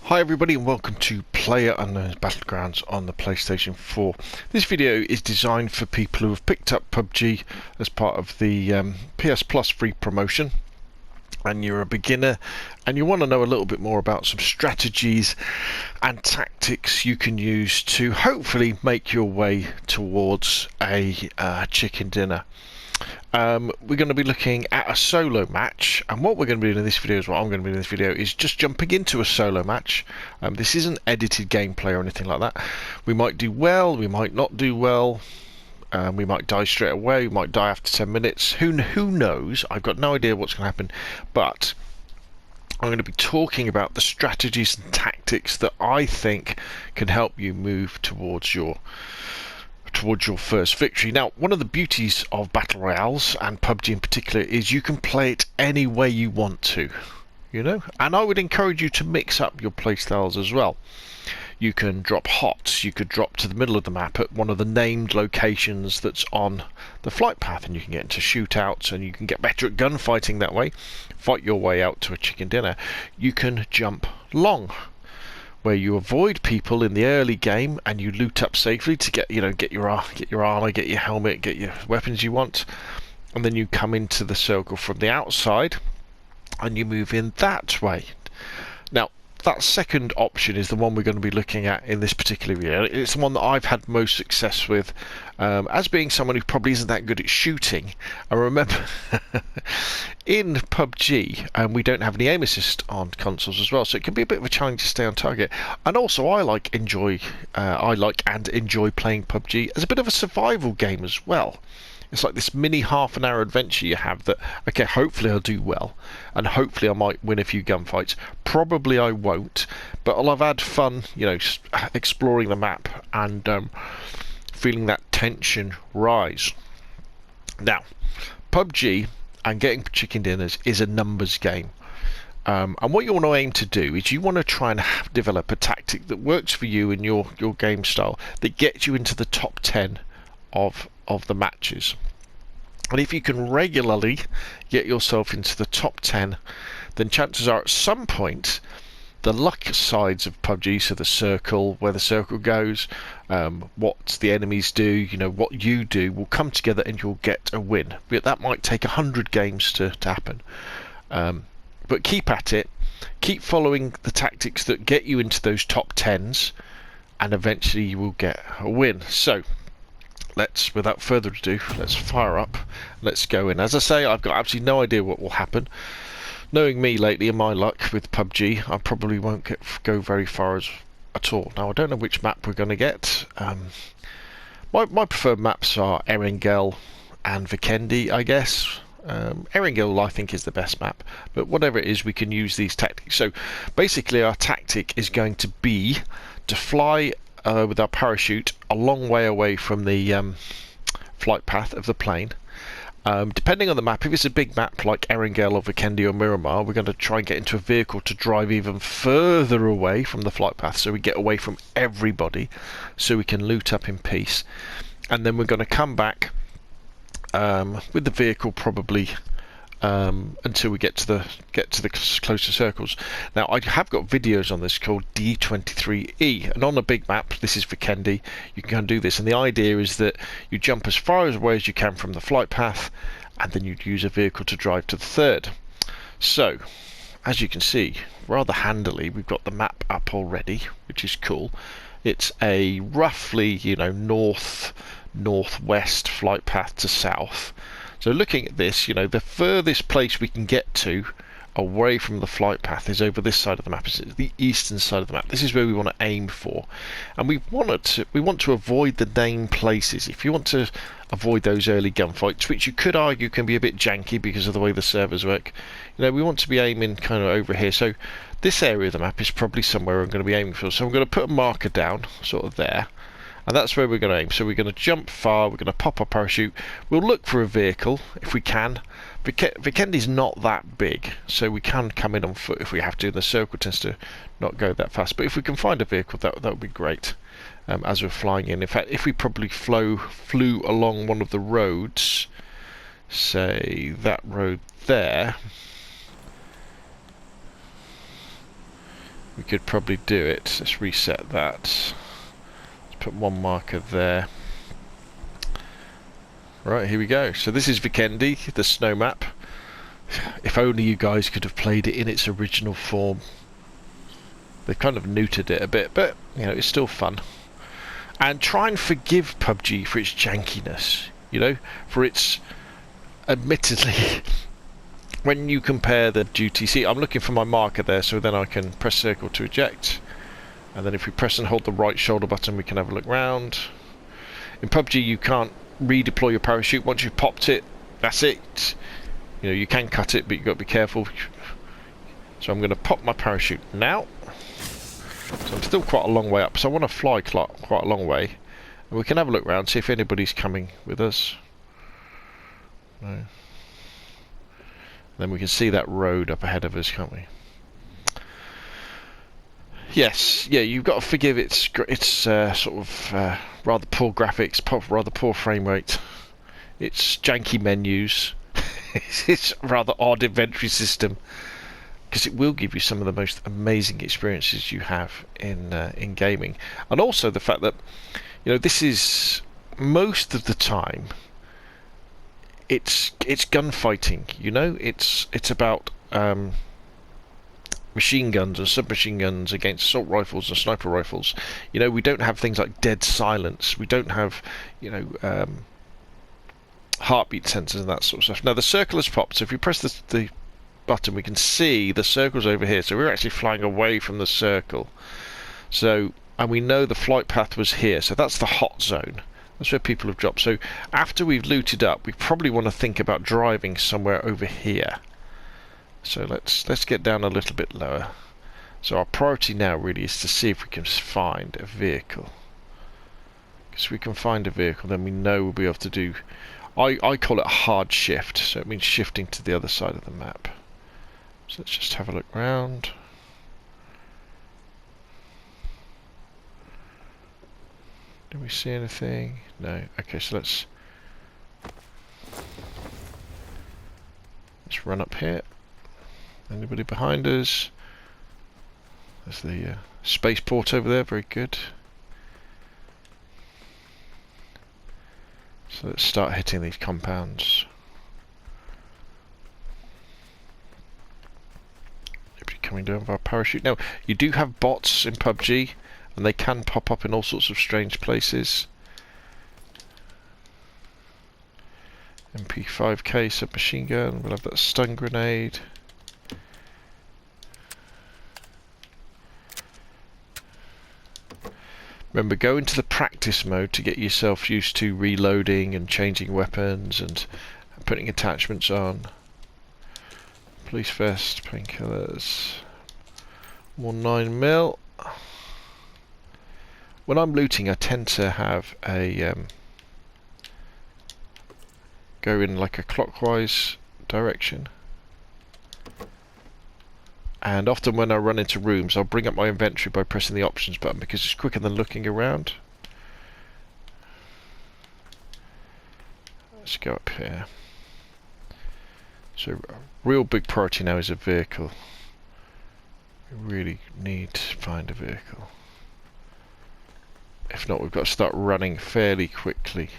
Hi everybody and welcome to PlayerUnknown'S Battlegrounds on the PlayStation 4. This video is designed for people who have picked up PUBG as part of the PS Plus free promotion, and you're a beginner and you want to know a little bit more about some strategies and tactics you can use to hopefully make your way towards a chicken dinner. We're going to be looking at a solo match, and what we're going to be doing in this video is what I'm going to be doing in this video is just jumping into a solo match. This isn't edited gameplay or anything like that. We might do well, we might not do well, we might die straight away, we might die after 10 minutes, who knows. I've got no idea what's going to happen, but I'm going to be talking about the strategies and tactics that I think can help you move towards your first victory. Now, one of the beauties of Battle Royales, and PUBG in particular, is you can play it any way you want to, you know? And I would encourage you to mix up your playstyles as well. You can drop HOTS, you could drop to the middle of the map at one of the named locations that's on the flight path, and you can get into shootouts and you can get better at gunfighting that way, fight your way out to a chicken dinner. You can jump long, where you avoid people in the early game and you loot up safely to get your armor, get your helmet, get your weapons you want, and then you come into the circle from the outside and you move in that way. Now, that second option is the one we're going to be looking at in this particular video. It's the one that I've had most success with, as being someone who probably isn't that good at shooting. I remember in PUBG, we don't have any aim assist on consoles as well, so it can be a bit of a challenge to stay on target. And also, I like and enjoy playing PUBG as a bit of a survival game as well. It's like this mini half-an-hour adventure you have that, okay, hopefully I'll do well, and hopefully I might win a few gunfights. Probably I won't, but I'll have had fun, you know, exploring the map and feeling that tension rise. Now, PUBG and getting chicken dinners is a numbers game. And what you want to aim to do is you want to try and develop a tactic that works for you and your game style, that gets you into the top 10 of the matches. And if you can regularly get yourself into the top 10, then chances are at some point the luck sides of PUBG, so the circle, where the circle goes, what the enemies do, you know, what you do, will come together and you'll get a win. But that might take 100 games to happen. But keep at it, keep following the tactics that get you into those top 10s, and eventually you will get a win. So without further ado, let's fire up, let's go in. As I say, I've got absolutely no idea what will happen. Knowing me lately and my luck with PUBG, I probably won't go very far at all. Now, I don't know which map we're going to get. My preferred maps are Erangel and Vikendi, I guess. Erangel, I think, is the best map, but whatever it is, we can use these tactics. So basically our tactic is going to be to fly with our parachute a long way away from the flight path of the plane. Depending on the map, if it's a big map like Erangel or Vikendi or Miramar, we're going to try and get into a vehicle to drive even further away from the flight path, so we get away from everybody, so we can loot up in peace. And then we're going to come back with the vehicle probably until we get to the closer circles. Now, I have got videos on this called D23E, and on a big map, this is Vikendi, you can do this, and the idea is that you jump as far away as you can from the flight path, and then you'd use a vehicle to drive to the third. So, as you can see, rather handily, we've got the map up already, which is cool. It's a roughly, you know, northwest flight path to south. So looking at this, you know, the furthest place we can get to away from the flight path is over this side of the map. It's the eastern side of the map. This is where we want to aim for, and we want to avoid the named places. If you want to avoid those early gunfights, which you could argue can be a bit janky because of the way the servers work, you know, we want to be aiming kind of over here. So this area of the map is probably somewhere I'm going to be aiming for. So I'm going to put a marker down, sort of there. And that's where we're going to aim. So we're going to jump far, we're going to pop our parachute, we'll look for a vehicle if we can. Vikendi's not that big, so we can come in on foot if we have to. The circle tends to not go that fast, but if we can find a vehicle, that would be great as we're flying in. In fact, if we probably flew along one of the roads, say that road there, we could probably do it. Let's reset that. Let's put one marker there. Right, here we go. So this is Vikendi, the snow map. If only you guys could have played it in its original form. They've kind of neutered it a bit, but you know, it's still fun. And try and forgive PUBG for its jankiness, you know, for its, admittedly, when you compare the duty, see, I'm looking for my marker there, so then I can press circle to eject, and then if we press and hold the right shoulder button, we can have a look round. In PUBG, you can't redeploy your parachute. Once you've popped it, that's it. You know, you can cut it, but you've got to be careful. So I'm going to pop my parachute now. So I'm still quite a long way up, so I want to fly quite a long way. And we can have a look around, see if anybody's coming with us. No. Then we can see that road up ahead of us, can't we? Yes, yeah, you've got to forgive its sort of rather poor graphics, rather poor frame rate. It's janky menus. It's rather odd inventory system. Because it will give you some of the most amazing experiences you have in gaming, and also the fact that, you know, this is most of the time it's gunfighting. You know, it's about machine guns and submachine guns against assault rifles and sniper rifles. You know, we don't have things like dead silence. We don't have, you know, heartbeat sensors and that sort of stuff. Now the circle has popped, so if you press the button, we can see the circle's over here, so we're actually flying away from the circle. So, and we know the flight path was here, so that's the hot zone. That's where people have dropped. So after we've looted up, we probably want to think about driving somewhere over here. So let's get down a little bit lower. So our priority now really is to see if we can find a vehicle. Because if we can find a vehicle, then we know we'll be able to do, I call it a hard shift, so it means shifting to the other side of the map. So let's just have a look round. Do we see anything? No. Okay, so let's run up here. Anybody behind us? There's the spaceport over there, very good. So let's start hitting these compounds. Coming down with our parachute. Now, you do have bots in PUBG, and they can pop up in all sorts of strange places. MP5K submachine gun, we'll have that stun grenade. Remember, go into the practice mode to get yourself used to reloading and changing weapons and putting attachments on. Police vest, painkillers, more 9mm. When I'm looting, I tend to have a go in like a clockwise direction, and often when I run into rooms, I'll bring up my inventory by pressing the options button because it's quicker than looking around. Let's go up here. So a real big priority now is a vehicle. We really need to find a vehicle. If not, we've got to start running fairly quickly.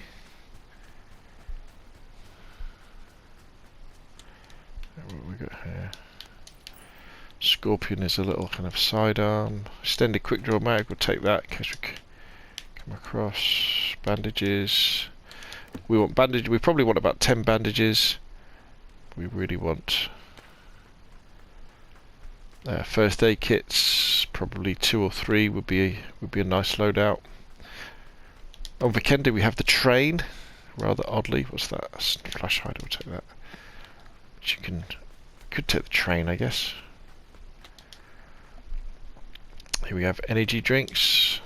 What have we got here? Scorpion is a little kind of sidearm. Extended quick draw mag, we'll take that in case we come across. Bandages. We want bandage. We probably want about 10 bandages. We really want first aid kits. Probably 2 or 3 would be a nice loadout. On Vikendi we have the train. Rather oddly, what's that? Flash hider. We'll take that. But you could take the train, I guess. Here we have energy drinks.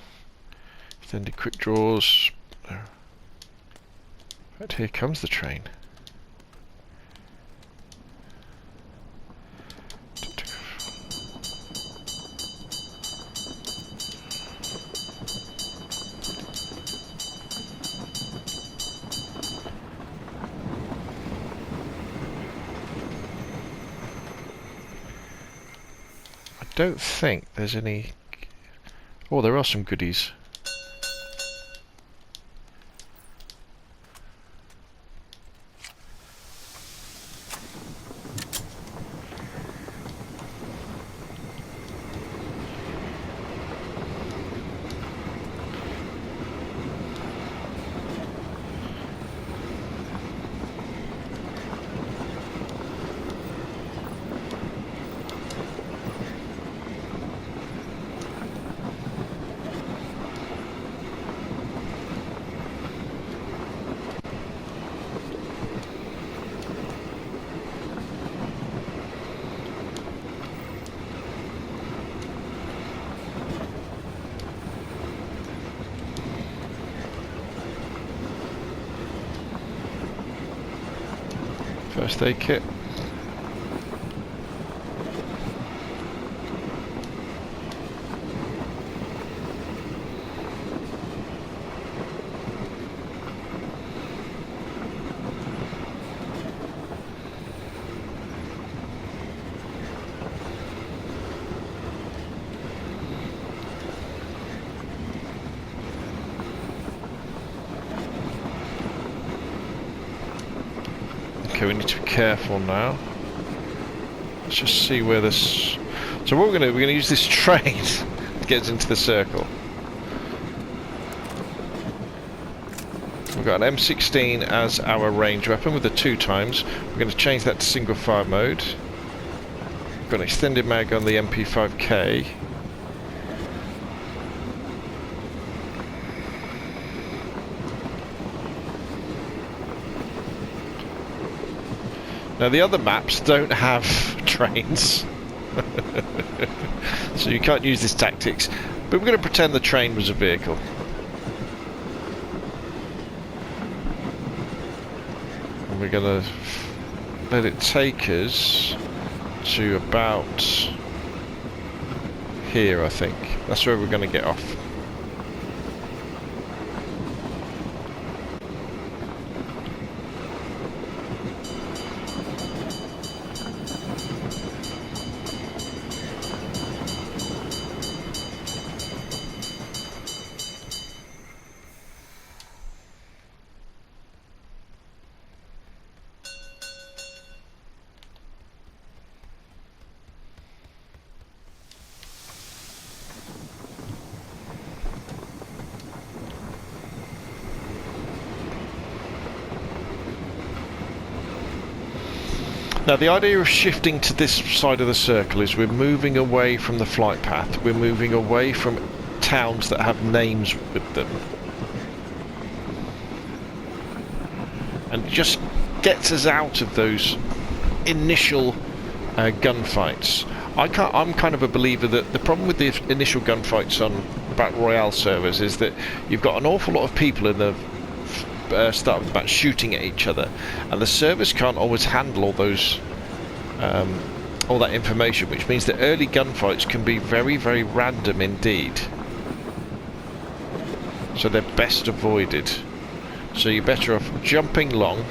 Extended quick draws. But here comes the train. don't think there's any... Oh, there are some goodies. First aid kit. Okay, we need to be careful now. Let's just see where this... So what we're going to do, we're going to use this train to get us into the circle. We've got an M16 as our range weapon with the 2x. We're going to change that to single fire mode. We've got an extended mag on the MP5K. Now the other maps don't have trains, so you can't use this tactics, but we're going to pretend the train was a vehicle. And we're going to let it take us to about here, I think. That's where we're going to get off. Now the idea of shifting to this side of the circle is we're moving away from the flight path, we're moving away from towns that have names with them. And just gets us out of those initial gunfights. I'm kind of a believer that the problem with the initial gunfights on Battle Royale servers is that you've got an awful lot of people in the start of the battle shooting at each other, and the servers can't always handle all those all that information, which means that early gunfights can be very, very random indeed. So they're best avoided. So you're better off jumping long,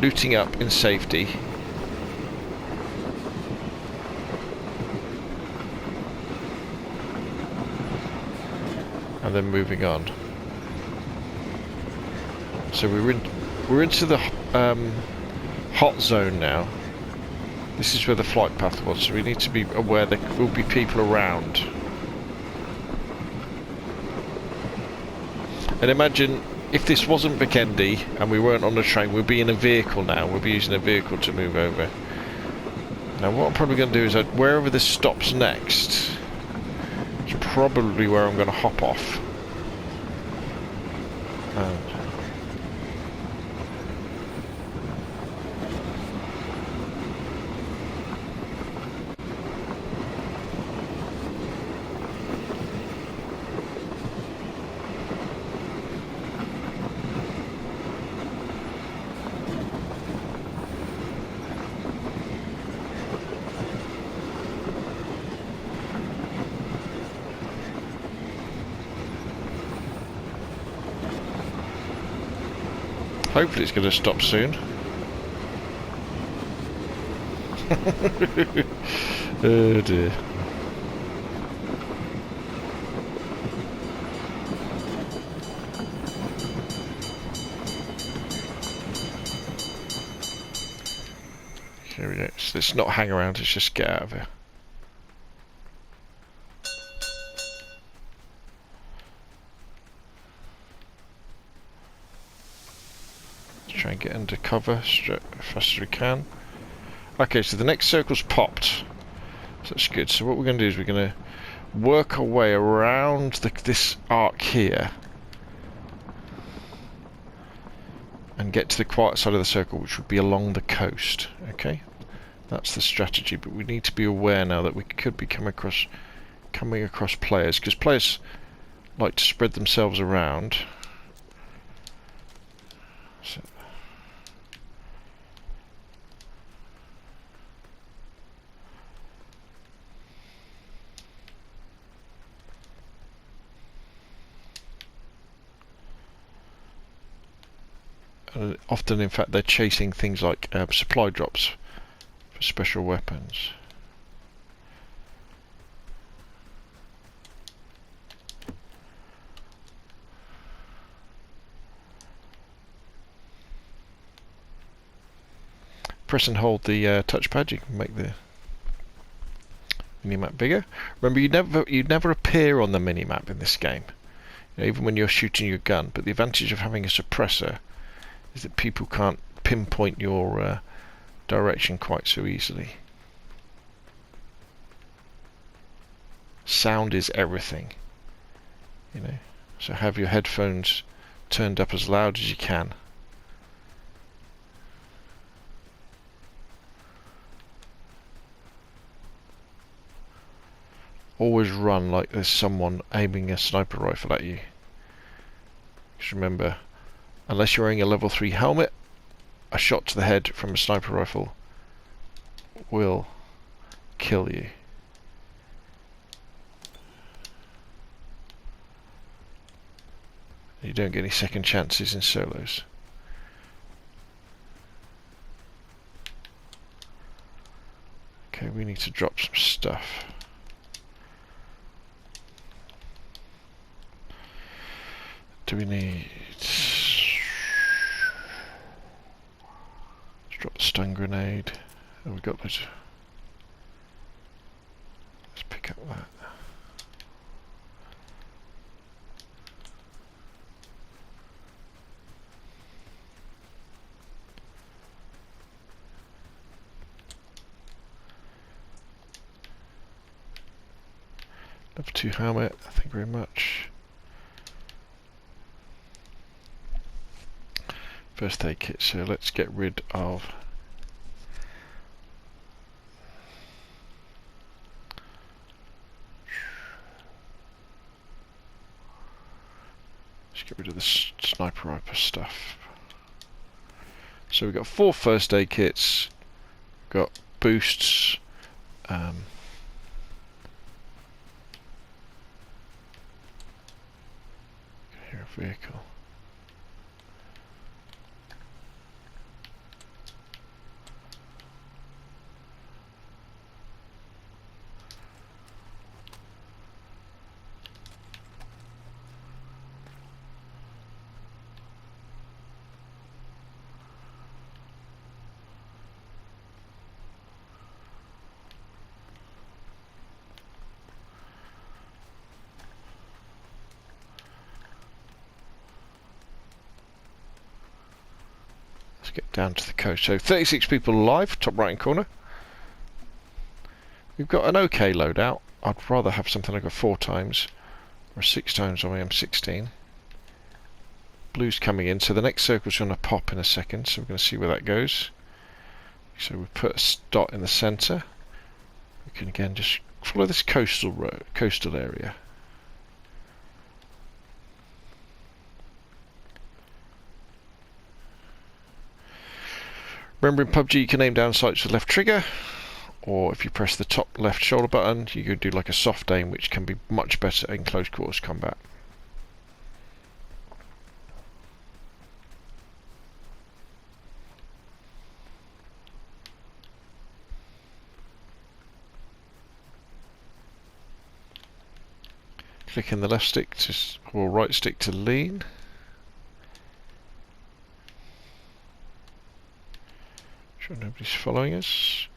looting up in safety, and then moving on. So we're into the hot zone now. This is where the flight path was, so we need to be aware there will be people around. And imagine if this wasn't Vikendi and we weren't on the train, we'd be in a vehicle now. We'll be using a vehicle to move over. Now what I'm probably going to do is wherever this stops next is probably where I'm going to hop off. Hopefully it's going to stop soon. Oh dear. Here we go. So let's not hang around, let's just get out of here. Let's try and get under cover as fast as we can. Okay, so the next circle's popped. So that's good. So what we're going to do is we're going to work our way around this arc here and get to the quiet side of the circle, which would be along the coast. Okay, that's the strategy, but we need to be aware now that we could be coming across players, because players like to spread themselves around. So, often, in fact, they're chasing things like supply drops for special weapons. Press and hold the touchpad. You can make the minimap bigger. Remember, you never appear on the minimap in this game, even when you're shooting your gun. But the advantage of having a suppressor is that people can't pinpoint your direction quite so easily. Sound is everything, you know. So have your headphones turned up as loud as you can. Always run like there's someone aiming a sniper rifle at you. Just remember, unless you're wearing a level 3 helmet, a shot to the head from a sniper rifle will kill you. You don't get any second chances in solos. Okay, we need to drop some stuff. Do we need... Let's drop the stun grenade. Oh, we got those. Let's pick up that. Level 2 helmet, thank you very much. First aid kit, so let's get rid of the sniper rifle stuff. So we've got 4 first aid kits, got boosts, here a vehicle. Get down to the coast. So 36 people alive, top right hand corner. We've got an okay loadout. I'd rather have something like a 4 times or a 6 times on my M16. Blue's coming in, so the next circle's going to pop in a second, so we're going to see where that goes. So we put a dot in the centre. We can again just follow this coastal area. Remember, in PUBG you can aim down sights with left trigger, or if you press the top left shoulder button you can do like a soft aim, which can be much better in close quarters combat. Clicking the left stick or right stick to lean. Sure nobody's following us.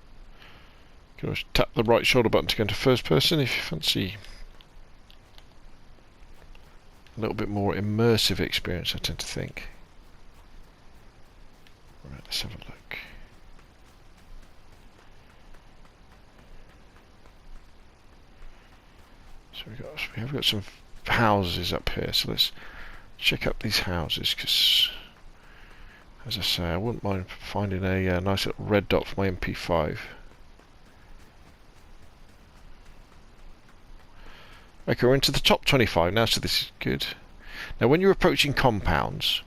You can always tap the right shoulder button to go into first person if you fancy a little bit more immersive experience, I tend to think. Right, let's have a look. So we have got some houses up here, so let's check out these houses, because as I say, I wouldn't mind finding a nice little red dot for my MP5. Okay, we're into the top 25 now, so this is good. Now when you're approaching compounds,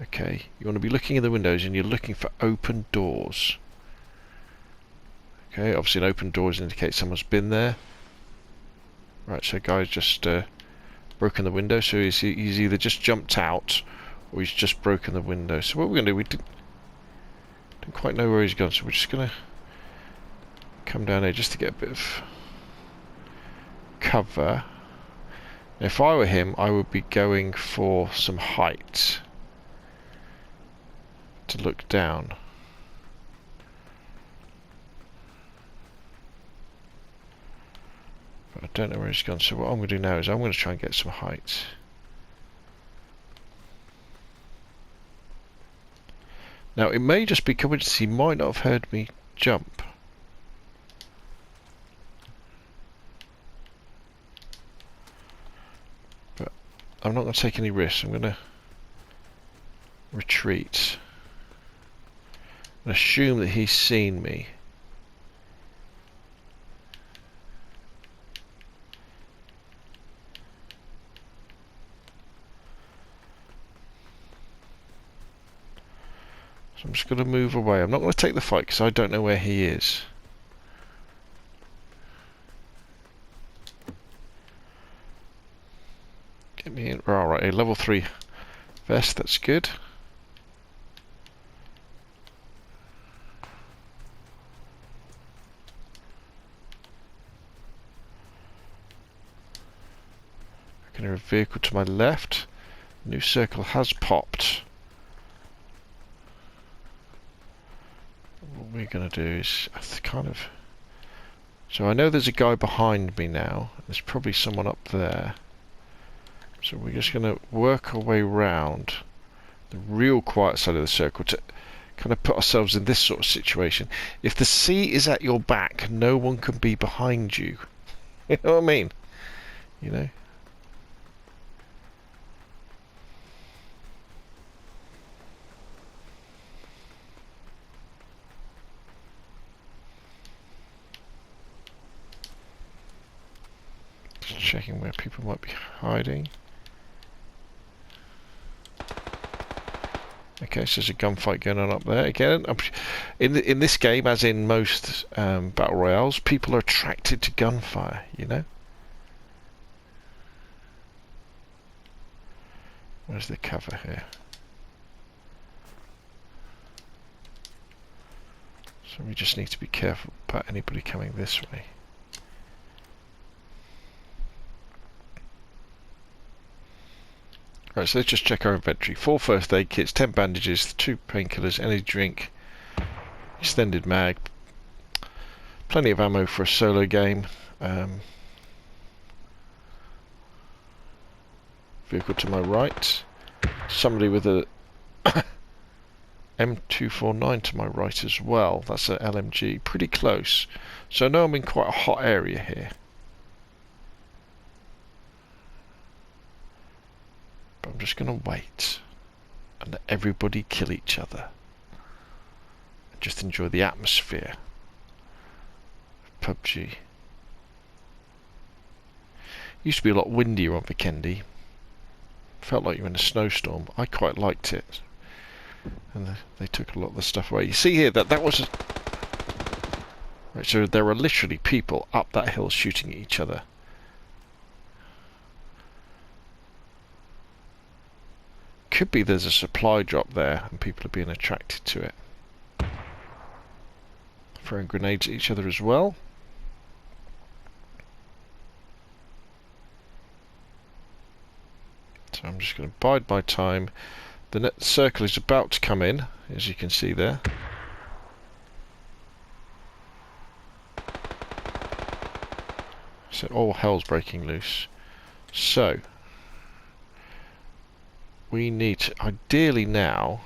okay, you want to be looking in the windows and you're looking for open doors. Okay, obviously an open door indicates someone's been there. Right, so guy's just broken the window, so he's either just jumped out or he's just broken the window. So what we're going to do, we didn't quite know where he's gone, so we're just going to come down here just to get a bit of cover. If I were him, I would be going for some height to look down. But I don't know where he's gone, so what I'm going to do now is I'm going to try and get some height. Now it may just be coincidence, he might not have heard me jump. But I'm not going to take any risks. I'm going to retreat and assume that he's seen me. So I'm just going to move away. I'm not going to take the fight because I don't know where he is. Get me in. Alright, a level 3 vest, that's good. I can hear a vehicle to my left. New circle has popped. What we're going to do is kind of... So I know there's a guy behind me now. There's probably someone up there. So we're just going to work our way round the real quiet side of the circle to kind of put ourselves in this sort of situation. If the sea is at your back, no one can be behind you. You know what I mean? You know? Just checking where people might be hiding. Okay, so there's a gunfight going on up there. Again, in this game, as in most battle royales, people are attracted to gunfire, you know? Where's the cover here? So we just need to be careful about anybody coming this way. Right, so let's just check our inventory. 4 first aid kits, 10 bandages, 2 painkillers, energy drink, extended mag, plenty of ammo for a solo game. Vehicle to my right. Somebody with a M249 to my right as well. That's an LMG. Pretty close. So I know I'm in quite a hot area here. But I'm just going to wait and let everybody kill each other and just enjoy the atmosphere of PUBG. Used to be a lot windier on Vikendi. Felt like you were in a snowstorm. I quite liked it, and they took a lot of the stuff away. You see here that was right, so there are literally people up that hill shooting at each other. Could be there's a supply drop there and people are being attracted to it. Throwing grenades at each other as well. So I'm just going to bide my time. The net circle is about to come in, as you can see there. so all hell's breaking loose. So we need to, ideally now,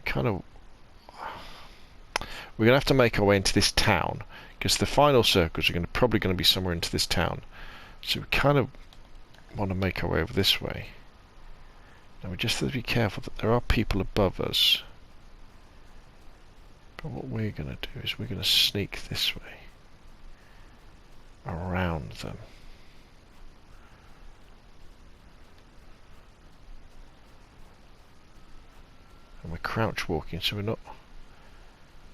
kind of, we're going to have to make our way into this town, because the final circles are probably going to be somewhere into this town. So we kind of want to make our way over this way. Now we just have to be careful that there are people above us. But what we're going to do is we're going to sneak this way, around them. And we're crouch walking, so we're not...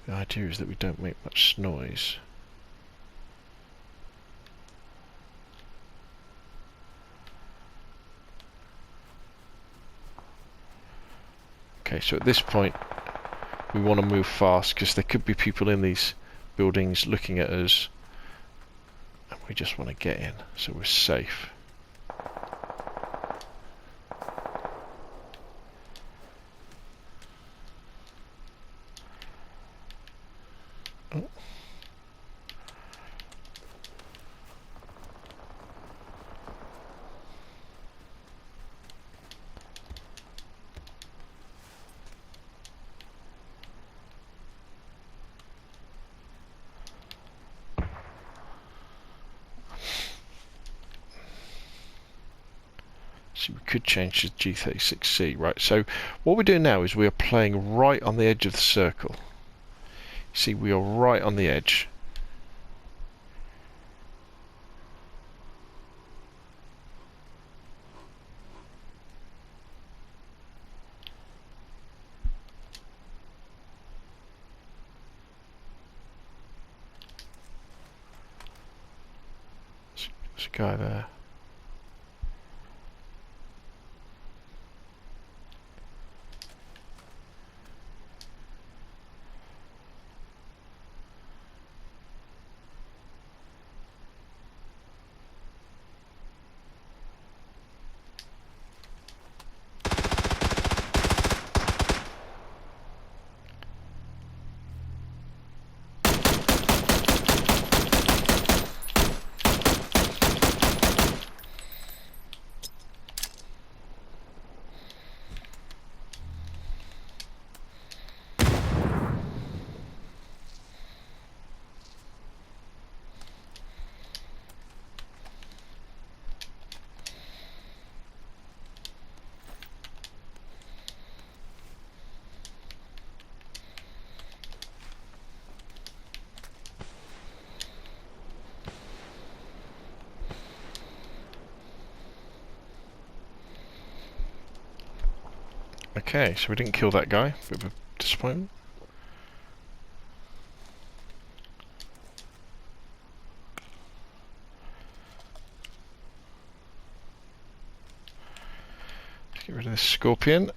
The idea is that we don't make much noise. Okay, so at this point we want to move fast, because there could be people in these buildings looking at us, and we just want to get in so we're safe. Oh. So we could change to G36C, right? So what we're doing now is we are playing right on the edge of the circle. See, we are right on the edge. There's a guy there. Okay, so we didn't kill that guy. Bit of a disappointment. Let's get rid of this scorpion.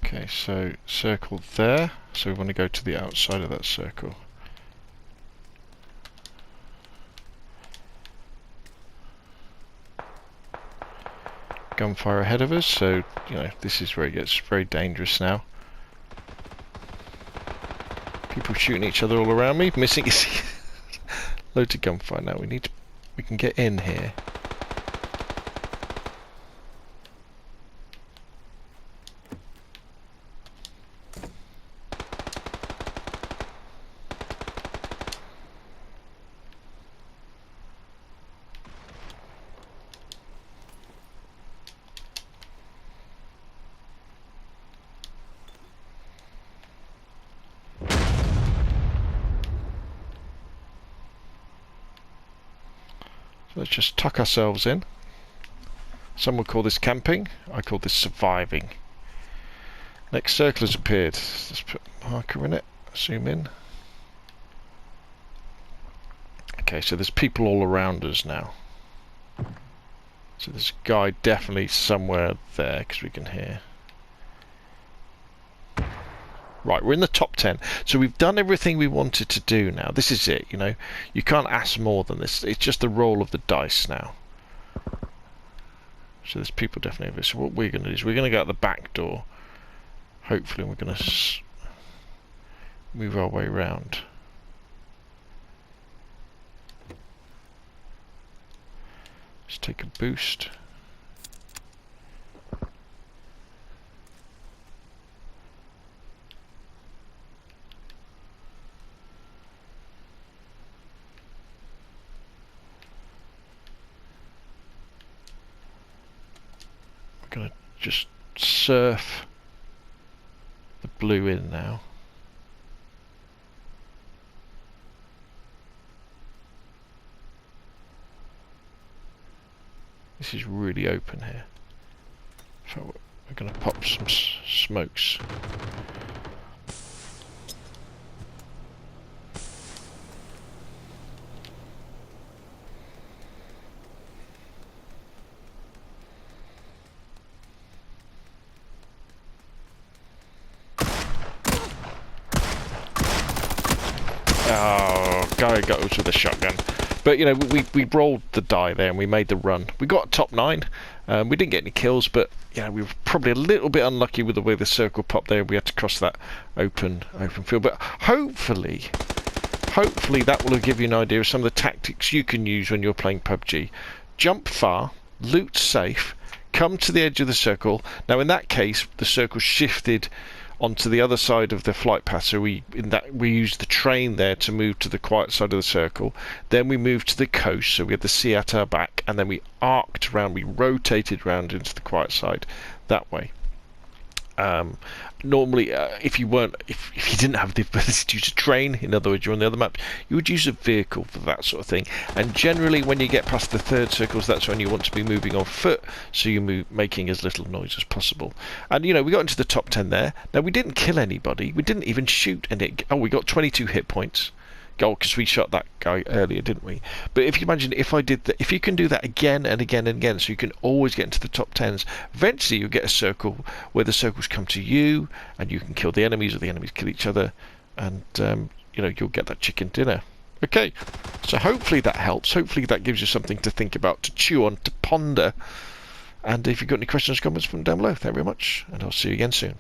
Okay, so circle there. So we want to go to the outside of that circle. Gunfire ahead of us, so you know this is where it gets very dangerous now. People shooting each other all around me, missing loads of gunfire. Now we can get in here. So let's just tuck ourselves in. Some would call this camping, I call this surviving. Next circle has appeared. Let's put a marker in it, zoom in. Okay, so there's people all around us now. So there's a guy definitely somewhere there, because we can hear. Right, we're in the top 10. So we've done everything we wanted to do now. This is it, you know. You can't ask more than this. It's just the roll of the dice now. So there's people definitely over. So what we're going to do is we're going to go out the back door. hopefully we're going to move our way around. Let's take a boost. We're going to just surf the blue in now. This is really open here. So we're going to pop some smokes. Oh, guy got us with a shotgun. But, you know, we rolled the die there and we made the run. We got top 9. We didn't get any kills, but, you know, we were probably a little bit unlucky with the way the circle popped there. We had to cross that open field. But hopefully that will give you an idea of some of the tactics you can use when you're playing PUBG. Jump far, loot safe, come to the edge of the circle. Now, in that case, the circle shifted onto the other side of the flight path, so we used the train there to move to the quiet side of the circle. Then we moved to the coast, so we had the sea at our back, and then we arced around, we rotated round into the quiet side that way. Normally, if you didn't have the ability to use a train, in other words, you're on the other map, you would use a vehicle for that sort of thing. And generally, when you get past the third circles, that's when you want to be moving on foot, so you making as little noise as possible. And you know, we got into the top 10 there. Now, we didn't kill anybody. We didn't even shoot any. Oh, we got 22 hit points. Oh, because we shot that guy earlier, didn't we? But if you imagine, if I did that, if you can do that again and again and again, so you can always get into the top 10s, eventually you'll get a circle where the circles come to you, and you can kill the enemies, or the enemies kill each other, and you know, you'll get that chicken dinner. Okay, so hopefully that helps. Hopefully that gives you something to think about, to chew on, to ponder. And if you've got any questions or comments, put them down below. Thank you very much, and I'll see you again soon.